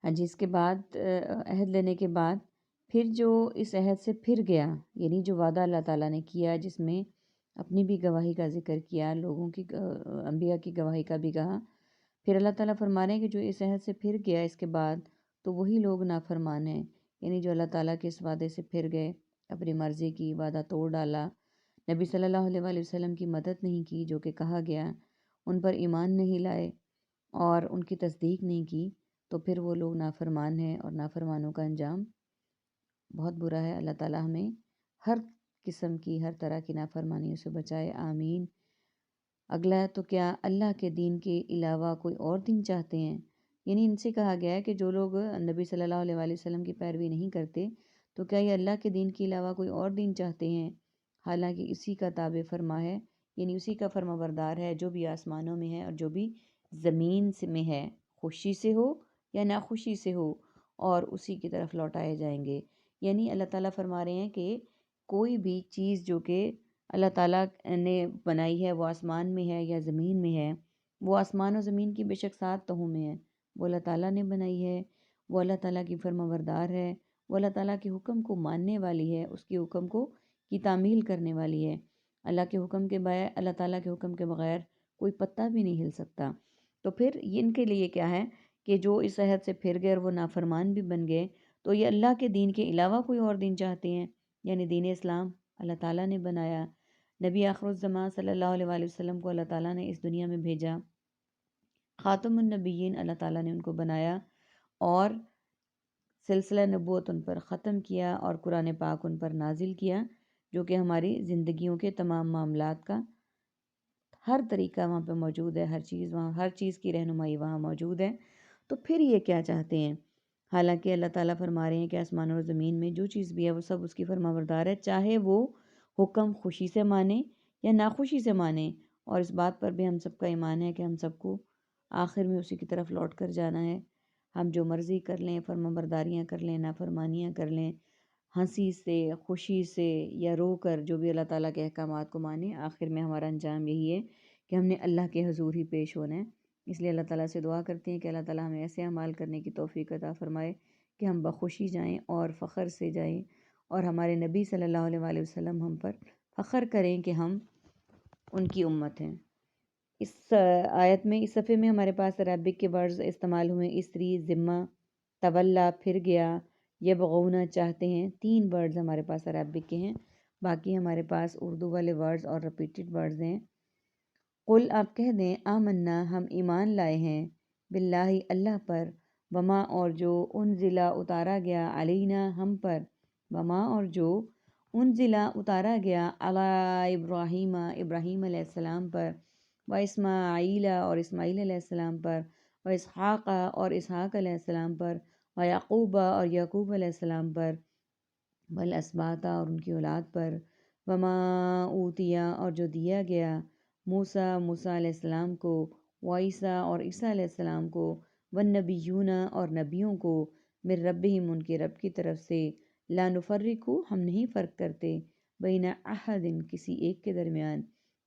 ہاں جی، اس کے بعد عہد لینے کے بعد پھر جو اس عہد سے پھر گیا، یعنی جو وعدہ اللہ تعالیٰ نے کیا جس میں اپنی بھی گواہی کا ذکر کیا، لوگوں کی انبیاء کی گواہی کا بھی کہا، پھر اللہ تعالیٰ فرما رہے ہیں کہ جو اس عہد سے پھر گیا اس کے بعد تو وہی لوگ نافرمان ہیں، یعنی جو اللہ تعالیٰ کے اس وعدے سے پھر گئے، اپنی مرضی کی، وعدہ توڑ ڈالا، نبی صلی اللہ علیہ وآلہ وسلم کی مدد نہیں کی جو کہ کہا گیا، ان پر ایمان نہیں لائے اور ان کی تصدیق نہیں کی، تو پھر وہ لوگ نافرمان ہیں اور نافرمانوں کا انجام بہت برا ہے۔ اللہ تعالیٰ ہمیں ہر قسم کی، ہر طرح کی نافرمانیوں سے بچائے، آمین۔ اگلا ہے، تو کیا اللہ کے دین کے علاوہ کوئی اور دین چاہتے ہیں؟ یعنی ان سے کہا گیا ہے کہ جو لوگ نبی صلی اللہ علیہ وآلہ وسلم کی پیروی نہیں کرتے تو کیا یہ اللہ کے دین کے علاوہ کوئی اور دین چاہتے ہیں، حالانکہ اسی کا تابع فرما ہے، یعنی اسی کا فرما بردار ہے جو بھی آسمانوں میں ہے اور جو بھی زمین میں ہے، خوشی سے ہو یا ناخوشی سے ہو، اور اسی کی طرف لوٹائے جائیں گے۔ یعنی اللہ تعالیٰ فرما رہے ہیں کہ کوئی بھی چیز جو کہ اللہ تعالیٰ نے بنائی ہے، وہ آسمان میں ہے یا زمین میں ہے، وہ آسمان و زمین کی بے شک 7 تہوں میں ہے، وہ اللہ تعالیٰ نے بنائی ہے، وہ اللہ تعالیٰ کی فرما بردار ہے، وہ اللہ تعالیٰ کے حکم کو ماننے والی ہے، اس کے حکم کی تعمیل کرنے والی ہے۔ اللہ کے حکم کے بغیر، اللہ تعالیٰ کے حکم کے بغیر کوئی پتا بھی نہیں ہل سکتا۔ تو پھر ان کے لیے کیا ہے کہ جو اس عہد سے پھر گئے اور وہ نافرمان بھی بن گئے، تو یہ اللہ کے دین کے علاوہ کوئی اور دین چاہتے ہیں، یعنی دین اسلام اللہ تعالیٰ نے بنایا، نبی آخر الزمان صلی اللہ علیہ وآلہ وسلم کو اللہ تعالیٰ نے اس دنیا میں بھیجا، خاتم النبیین اللہ تعالیٰ نے ان کو بنایا اور سلسلہ نبوت ان پر ختم کیا اور قرآن پاک ان پر نازل کیا، جو کہ ہماری زندگیوں کے تمام معاملات کا ہر طریقہ وہاں پہ موجود ہے، ہر چیز وہاں، ہر چیز کی رہنمائی وہاں موجود ہے۔ تو پھر یہ کیا چاہتے ہیں؟ حالانکہ اللہ تعالیٰ فرما رہے ہیں کہ آسمان اور زمین میں جو چیز بھی ہے وہ سب اس کی فرما بردار ہے، چاہے وہ حکم خوشی سے مانے یا ناخوشی سے مانے، اور اس بات پر بھی ہم سب کا ایمان ہے کہ ہم سب کو آخر میں اسی کی طرف لوٹ کر جانا ہے۔ ہم جو مرضی کر لیں، فرما برداریاں کر لیں، نافرمانیاں کر لیں، ہنسی سے، خوشی سے یا رو کر جو بھی اللہ تعالیٰ کے احکامات کو مانیں، آخر میں ہمارا انجام یہی ہے کہ ہم نے اللہ کے حضور ہی پیش ہونا ہے۔ اس لیے اللہ تعالیٰ سے دعا کرتے ہیں کہ اللہ تعالیٰ ہمیں ایسے اعمال کرنے کی توفیق عطا فرمائے کہ ہم بخوشی جائیں اور فخر سے جائیں، اور ہمارے نبی صلی اللہ علیہ وآلہ وسلم ہم پر فخر کریں کہ ہم ان کی امت ہیں۔ اس آیت میں، اس صفحے میں ہمارے پاس عربک کے ورڈز استعمال ہوئے، اسری، ذمہ، تولا، پھر گیا، یبغونا چاہتے ہیں، 3 ورڈز ہمارے پاس عربک کے ہیں، باقی ہمارے پاس اردو والے ورڈز اور ریپیٹڈ ورڈز ہیں۔ قل، آپ کہہ دیں، آمنا، ہم ایمان لائے ہیں، باللہ اللہ پر، وما، اور جو، انزلا اتارا گیا، علینا ہم پر، وما، اور جو، انزلا اتارا گیا، علی ابراہیم، ابراہیم علیہ السلام پر، و اسماعیل، اور اسماعیل علیہ السلام پر، و اسحاق، اور اسحاق علیہ السلام پر، و یعقوب، اور یعقوب علیہ السلام پر، والاسباط، اور ان کی اولاد پر، وما اوتیا، اور جو دیا گیا، موسیٰ، موسیٰ علیہ السلام کو، وعیسیٰ، اور عیسیٰ علیہ السلام کو، والنبیون، اور نبیوں کو، من ربہم، ان کے رب کی طرف سے، لا نفرق، ہم نہیں فرق کرتے، بین احد، کسی ایک کے درمیان،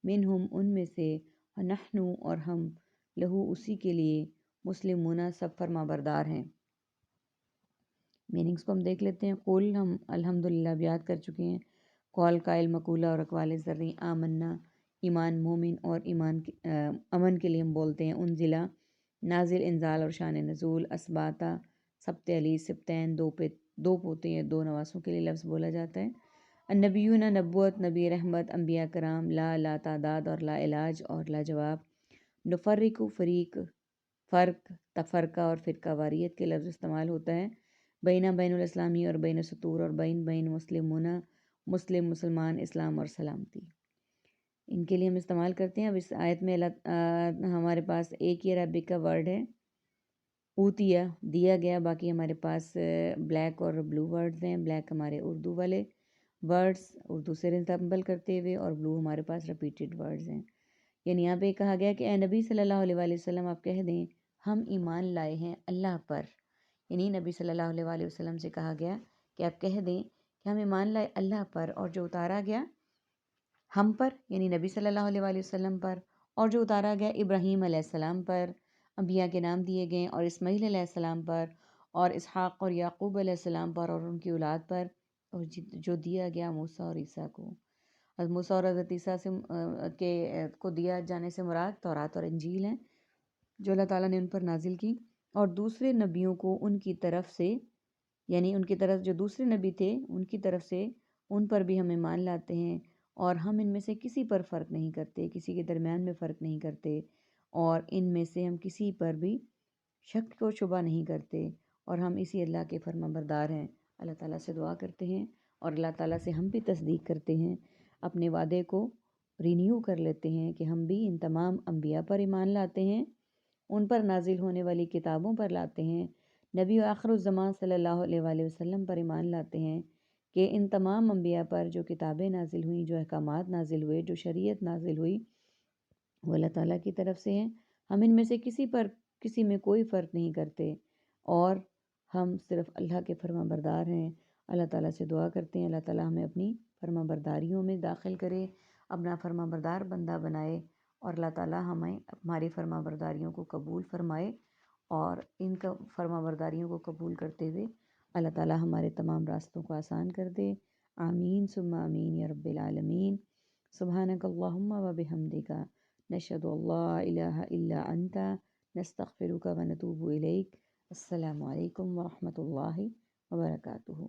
منہم، ان میں سے، ونحن، اور ہم، لہو، اسی کے لیے، مسلمون، سب فرما بردار ہیں۔ میننگز کو ہم دیکھ لیتے ہیں۔ قول، ہم الحمدللہ بیان کر چکے ہیں، قول، قائل، مقولہ اور اقوال زرعی، آمنا، ایمان، مومن، اور ایمان امن کے لیے ہم بولتے ہیں، انزلہ، نازل، انزال اور شان نزول، اسباتا، سبت علی، سبتین، دو پوتے یا 2 نواسوں کے لیے لفظ بولا جاتا ہے، النبیون، نبوت، نبی رحمت، انبیاء کرام، لا تعداد، اور لا علاج، اور لا جواب، نفرق، فریق، فرق، تفرقہ اور فرقہ واریت کے لفظ استعمال ہوتا ہے، بین الاسلامی، اور بین سطور، اور بین مسلمون، مسلم، مسلمان، اسلام اور سلامتی، ان کے لیے ہم استعمال کرتے ہیں۔ اب اس آیت میں ہمارے پاس ایک ہی عربک کا ورڈ ہے، اوتیا، دیا گیا، باقی ہمارے پاس بلیک اور بلو ورڈز ہیں، بلیک ہمارے اردو والے ورڈز، اردو سے ریزمبل کرتے ہوئے، اور بلو ہمارے پاس ریپیٹڈ ورڈز ہیں۔ یعنی یہاں پہ کہا گیا کہ اے نبی صلی اللہ علیہ وآلہ وسلم، آپ کہہ دیں، ہم ایمان لائے ہیں اللہ پر، یعنی نبی صلی اللہ علیہ وآلہ وسلم سے کہا گیا کہ آپ کہہ دیں کہ ہم ایمان لائے اللہ پر، اور جو اتارا گیا ہم پر، یعنی نبی صلی اللہ علیہ وآلہ وسلم پر، اور جو اتارا گیا ابراہیم علیہ السلام پر، انبیاء کے نام دیے گئے، اور اسماعیل علیہ السلام پر، اور اسحاق اور یعقوب علیہ السلام پر اور ان کی اولاد پر، اور جو دیا گیا موسیٰ اور عیسیٰ کو۔ حضرت موسیٰ اور حضرت عیسیٰ سے کو دیا جانے سے مراد تورات اور انجیل ہیں جو اللہ تعالیٰ نے ان پر نازل کی، اور دوسرے نبیوں کو ان کی طرف سے، یعنی ان کی طرف جو دوسرے نبی تھے ان کی طرف سے ان پر بھی ہم ایمان لاتے ہیں، اور ہم ان میں سے کسی پر فرق نہیں کرتے، کسی کے درمیان میں فرق نہیں کرتے، اور ان میں سے ہم کسی پر بھی شک و شبہ نہیں کرتے، اور ہم اسی اللہ کے فرما بردار ہیں۔ اللہ تعالیٰ سے دعا کرتے ہیں اور اللہ تعالیٰ سے ہم بھی تصدیق کرتے ہیں، اپنے وعدے کو رینیو کر لیتے ہیں کہ ہم بھی ان تمام انبیاء پر ایمان لاتے ہیں، ان پر نازل ہونے والی کتابوں پر لاتے ہیں، نبی آخر الزمان صلی اللہ علیہ وآلہ وسلم پر ایمان لاتے ہیں کہ ان تمام انبیاء پر جو کتابیں نازل ہوئیں، جو احکامات نازل ہوئے، جو شریعت نازل ہوئی، وہ اللہ تعالیٰ کی طرف سے ہیں۔ ہم ان میں سے کسی میں کوئی فرق نہیں کرتے، اور ہم صرف اللہ کے فرما بردار ہیں۔ اللہ تعالیٰ سے دعا کرتے ہیں اللہ تعالیٰ ہمیں اپنی فرما برداریوں میں داخل کرے، اپنا فرما بردار بندہ بنائے، اور اللہ تعالیٰ ہمیں ہماری فرما برداریوں کو قبول فرمائے، اور ان کا فرما برداریوں کو قبول کرتے ہوئے اللہ تعالیٰ ہمارے تمام راستوں کو آسان کر دے۔ آمین ثم آمین یا رب العالمین۔ سبحانک اللہم و بحمدک، نشہد ان لا الہ الا انت، نستغفرک و نتوب الیک۔ السلام علیکم ورحمۃ اللہ وبرکاتہ۔